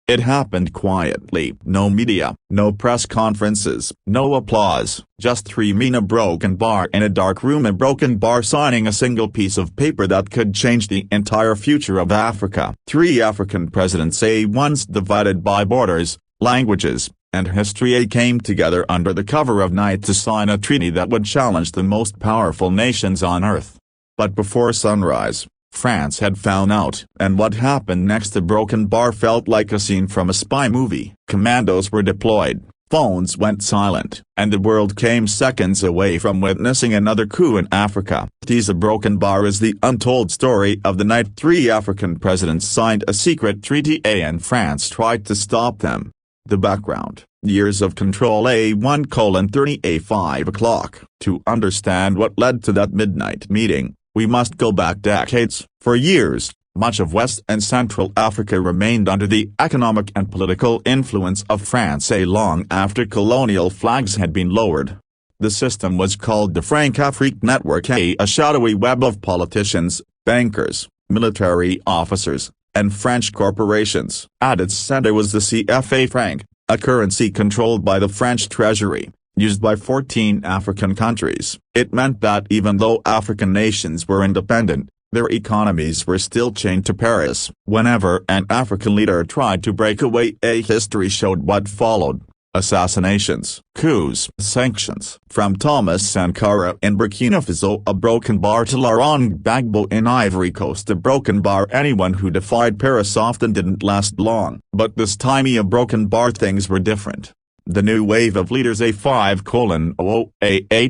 It happened quietly. No media, no press conferences, no applause, just three men, a broken bar in a dark room, a broken bar signing a single piece of paper that could change the entire future of Africa. Three African presidents, once divided by borders, languages, and history, came together under the cover of night to sign a treaty that would challenge the most powerful nations on earth. But before sunrise, France had found out, and what happened next? The broken bar felt like a scene from a spy movie. Commandos were deployed, phones went silent, and the world came seconds away from witnessing another coup in Africa. The broken bar is the untold story of the night three African presidents signed a secret treaty, and France tried to stop them. The background: years of control. 1:30 5 o'clock. To understand what led to that midnight meeting, we must go back decades. For years, much of West and Central Africa remained under the economic and political influence of France long after colonial flags had been lowered. The system was called the Franc-Afrique Network, a shadowy web of politicians, bankers, military officers, and French corporations. At its center was the CFA franc, a currency controlled by the French treasury, used by 14 African countries. It meant that even though African nations were independent, their economies were still chained to Paris. Whenever an African leader tried to break away, history showed what followed: assassinations, coups, sanctions. From Thomas Sankara in Burkina Faso, a broken bar, to Laurent Gbagbo in Ivory Coast, a broken bar. Anyone who defied Paris often didn't last long. But this time, a broken bar, things were different. The new wave of leaders, 8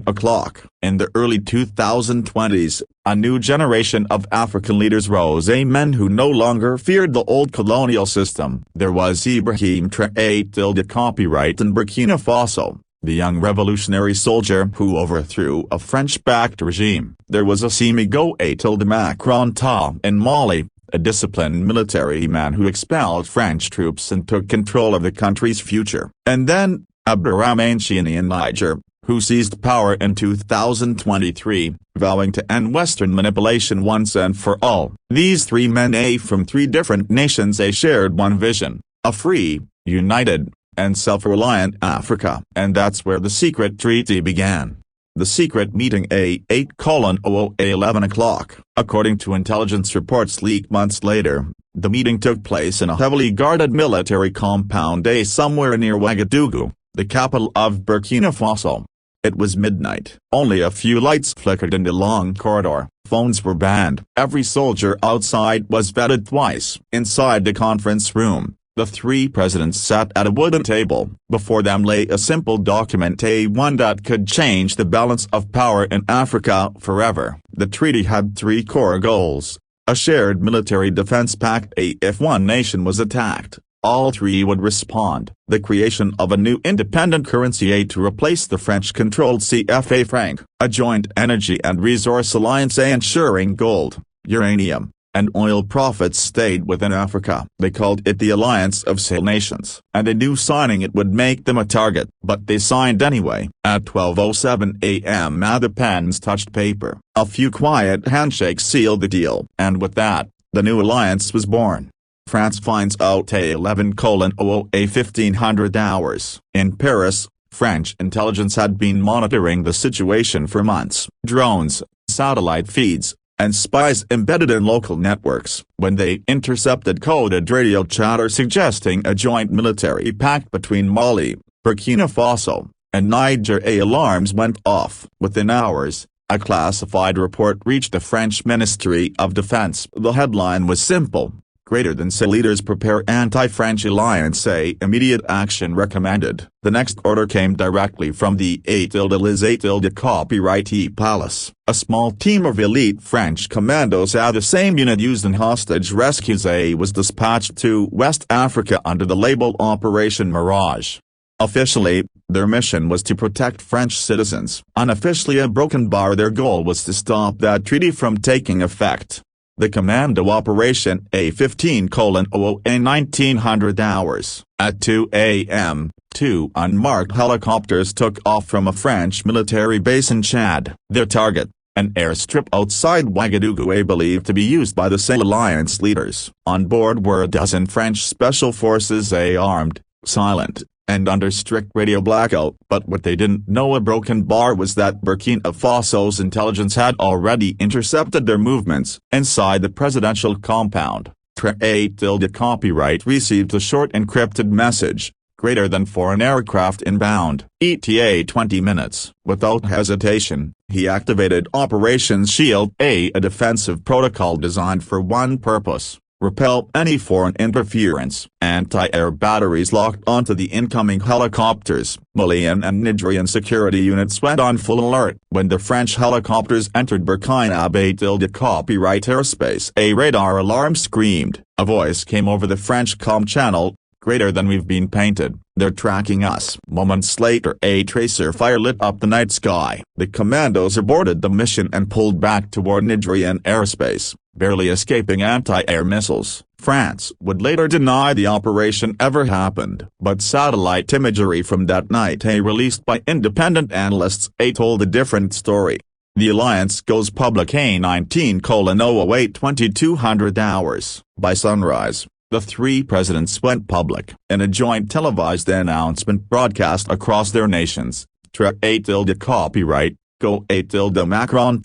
o'clock. In the early 2020s, a new generation of African leaders rose, men who no longer feared the old colonial system. There was Ibrahim Traoré, copyright in Burkina Faso, the young revolutionary soldier who overthrew a French-backed regime. There was Assimi Goïta Macron in Mali, a disciplined military man who expelled French troops and took control of the country's future. And then, Abdourahmane Tiani in Niger, who seized power in 2023, vowing to end Western manipulation once and for all. These three men, from three different nations, shared one vision: a free, united, and self-reliant Africa. And that's where the secret treaty began. The secret meeting, 11 o'clock. According to intelligence reports leaked months later, the meeting took place in a heavily guarded military compound, somewhere near Ouagadougou, the capital of Burkina Faso. It was midnight. Only a few lights flickered in the long corridor. Phones were banned. Every soldier outside was vetted twice. Inside the conference room, the three presidents sat at a wooden table. Before them lay a simple document, one that could change the balance of power in Africa forever. The treaty had three core goals: a shared military defense pact, if one nation was attacked, all three would respond; the creation of a new independent currency, to replace the French-controlled CFA franc; a joint energy and resource alliance, ensuring gold, uranium, and oil profits stayed within Africa. They called it the Alliance of Sahel Nations, and they knew signing it would make them a target. But they signed anyway. At 12:07 a.m. the pens touched paper. A few quiet handshakes sealed the deal. And with that, the new alliance was born. France finds out 1500 hours. In Paris, French intelligence had been monitoring the situation for months. Drones, satellite feeds, and spies embedded in local networks. When they intercepted coded radio chatter suggesting a joint military pact between Mali, Burkina Faso, and Niger, alarms went off. Within hours, a classified report reached the French Ministry of Defense. The headline was simple: Greater than Sahel leaders prepare anti-French alliance, immediate action recommended. The next order came directly from the copyright palace. A small team of elite French commandos, the same unit used in hostage rescues, was dispatched to West Africa under the label Operation Mirage. Officially, their mission was to protect French citizens. Unofficially, a broken bar, their goal was to stop that treaty from taking effect. The commando operation, 1900 hours. At 2 a.m., two unmarked helicopters took off from a French military base in Chad. Their target, an airstrip outside Ouagadougou believed to be used by the Sahel Alliance leaders. On board were a dozen French special forces, armed, silent, and under strict radio blackout. But what they didn't know, a broken bar, was that Burkina Faso's intelligence had already intercepted their movements. Inside the presidential compound, copyright received a short encrypted message, greater than foreign aircraft inbound. ETA 20 minutes. Without hesitation, he activated Operation Shield, a defensive protocol designed for one purpose: repel any foreign interference. Anti-air batteries locked onto the incoming helicopters. Malian and Nigerian security units went on full alert. When the French helicopters entered Burkina Faso copyright airspace, a radar alarm screamed. A voice came over the French comm channel: "Greater than we've been painted. They're tracking us." Moments later, a tracer fire lit up the night sky. The Commandos aborted the mission and pulled back toward Nigerian airspace, barely escaping anti-air missiles. France would later deny the operation ever happened. But satellite imagery from that night, released by independent analysts, told a different story. The alliance goes public 19:08 2200 hours. By sunrise, the three presidents went public in a joint televised announcement broadcast across their nations. Copyright, Macron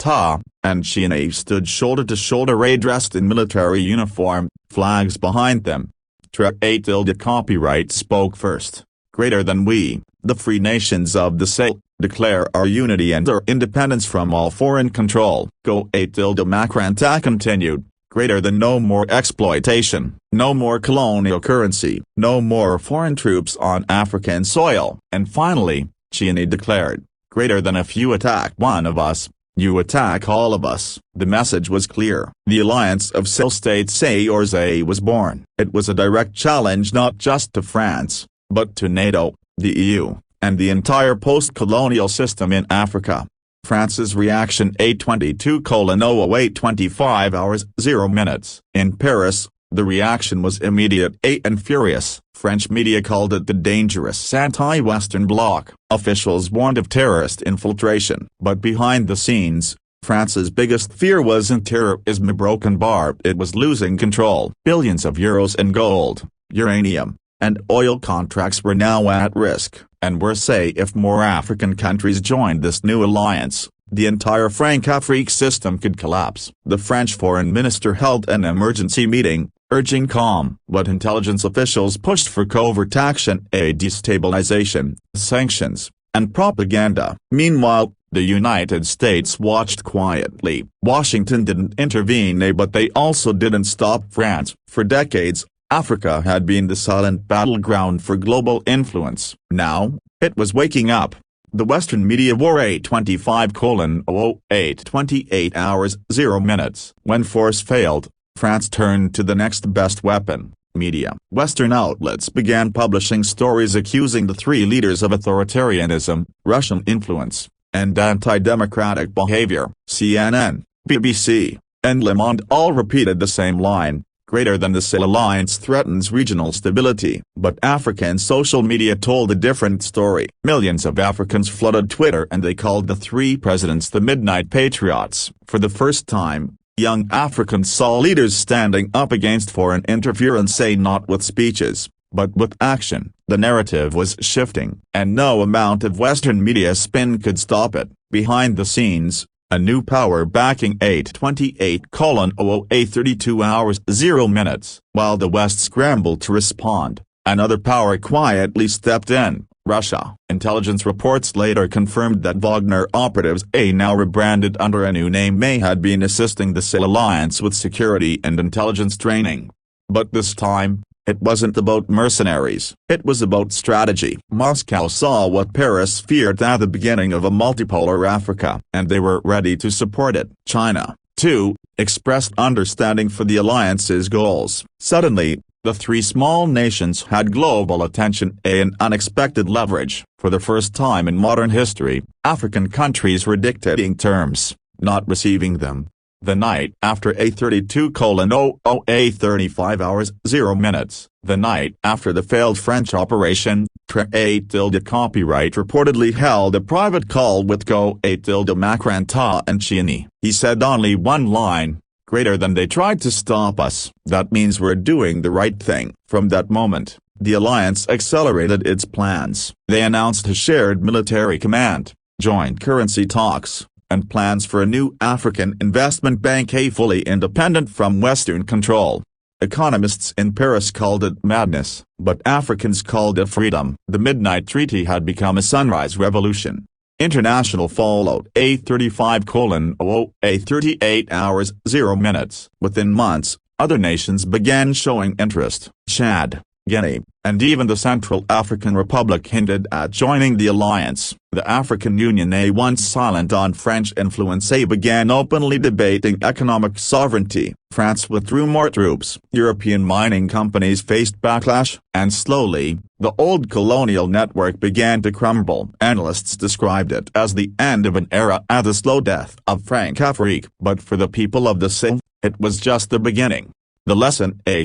and Chine stood shoulder to shoulder, dressed in military uniform, flags behind them. Copyright spoke first. "Greater than we, the free nations of the Sahel, declare our unity and our independence from all foreign control." Macron continued. "Greater than no more exploitation, no more colonial currency, no more foreign troops on African soil." And finally, Chine declared, "Greater than if you attack one of us, you attack all of us." The message was clear. The Alliance of Sahel States was born. It was a direct challenge not just to France, but to NATO, the EU, and the entire post-colonial system in Africa. France's reaction: 22:08 25 hours 0 minutes. In Paris, the reaction was immediate and furious. French media called it the dangerous anti-Western bloc. Officials warned of terrorist infiltration. But behind the scenes, France's biggest fear wasn't terrorism, a broken bar. It was losing control. Billions of euros in gold, uranium, and oil contracts were now at risk. And worse, if more African countries joined this new alliance, the entire Francophone system could collapse. The French foreign minister held an emergency meeting, urging calm. But intelligence officials pushed for covert action, destabilization, sanctions, and propaganda. Meanwhile, the United States watched quietly. Washington didn't intervene, but they also didn't stop France. For decades, Africa had been the silent battleground for global influence. Now, it was waking up. The Western media war: 25:08 28 hours 0 minutes. When force failed, France turned to the next best weapon: media. Western outlets began publishing stories accusing the three leaders of authoritarianism, Russian influence, and anti-democratic behavior. CNN, BBC, and Le Monde all repeated the same line: "Greater than the Sahel Alliance threatens regional stability." But African social media told a different story. Millions of Africans flooded Twitter and they called the three presidents the Midnight Patriots. For the first time, young Africans saw leaders standing up against foreign interference, not with speeches, but with action. The narrative was shifting, and no amount of Western media spin could stop it. Behind the scenes, a new power backing 828:08 32 hours 0 minutes. While the West scrambled to respond, another power quietly stepped in: Russia. Intelligence reports later confirmed that Wagner operatives, now rebranded under a new name, had been assisting the Sahel Alliance with security and intelligence training. But this time, it wasn't about mercenaries. It was about strategy. Moscow saw what Paris feared at the beginning of a multipolar Africa, and they were ready to support it. China, too, expressed understanding for the alliance's goals. Suddenly, the three small nations had global attention and unexpected leverage. For the first time in modern history, African countries were dictating terms, not receiving them. The night after 32:00 35 hours 0 minutes, the night after the failed French operation, Copyright reportedly held a private call with Macranta and Chiani. He said only one line, "Greater than they tried to stop us. That means we're doing the right thing." From that moment, the alliance accelerated its plans. They announced a shared military command, joint currency talks, and plans for a new African investment bank, fully independent from Western control. Economists in Paris called it madness, but Africans called it freedom. The Midnight Treaty had become a sunrise revolution. International fallout: a 38 hours 0 minutes. Within months, other nations began showing interest. Chad, Guinea, and even the Central African Republic hinted at joining the alliance. The African Union, once silent on French influence, began openly debating economic sovereignty. France withdrew more troops. European mining companies faced backlash, and slowly, the old colonial network began to crumble. Analysts described it as the end of an era and the slow death of Franc-Afrique. But for the people of the Sahel, it was just the beginning. The lesson: a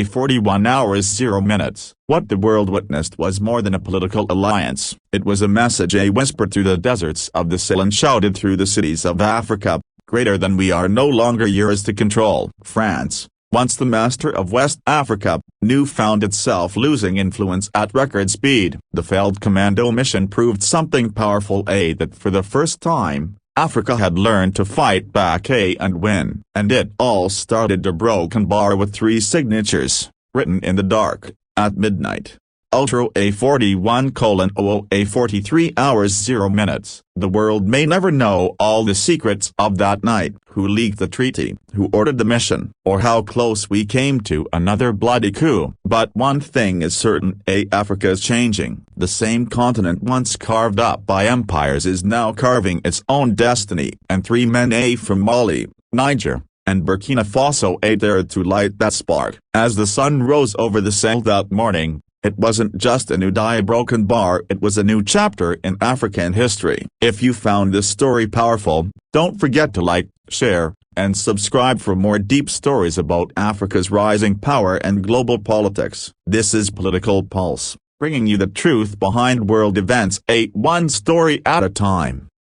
41 hours 0 minutes. What the world witnessed was more than a political alliance. It was a message whispered through the deserts of the Sahel and shouted through the cities of Africa. Greater than we are no longer yours to control. France, once the master of West Africa, found itself losing influence at record speed. The failed commando mission proved something powerful: that for the first time, Africa had learned to fight back and win. And it all started a broken bar with 3 signatures, written in the dark, at midnight. Ultra 43 hours 0 minutes. The world may never know all the secrets of that night: who leaked the treaty, who ordered the mission, or how close we came to another bloody coup. But one thing is certain: Africa is changing. The same continent once carved up by empires is now carving its own destiny. And 3 men from Mali, Niger, and Burkina Faso dared to light that spark. As the sun rose over the Sahel that morning, it wasn't just a new broken bar, it was a new chapter in African history. If you found this story powerful, don't forget to like, share, and subscribe for more deep stories about Africa's rising power and global politics. This is Political Pulse, bringing you the truth behind world events, one story at a time.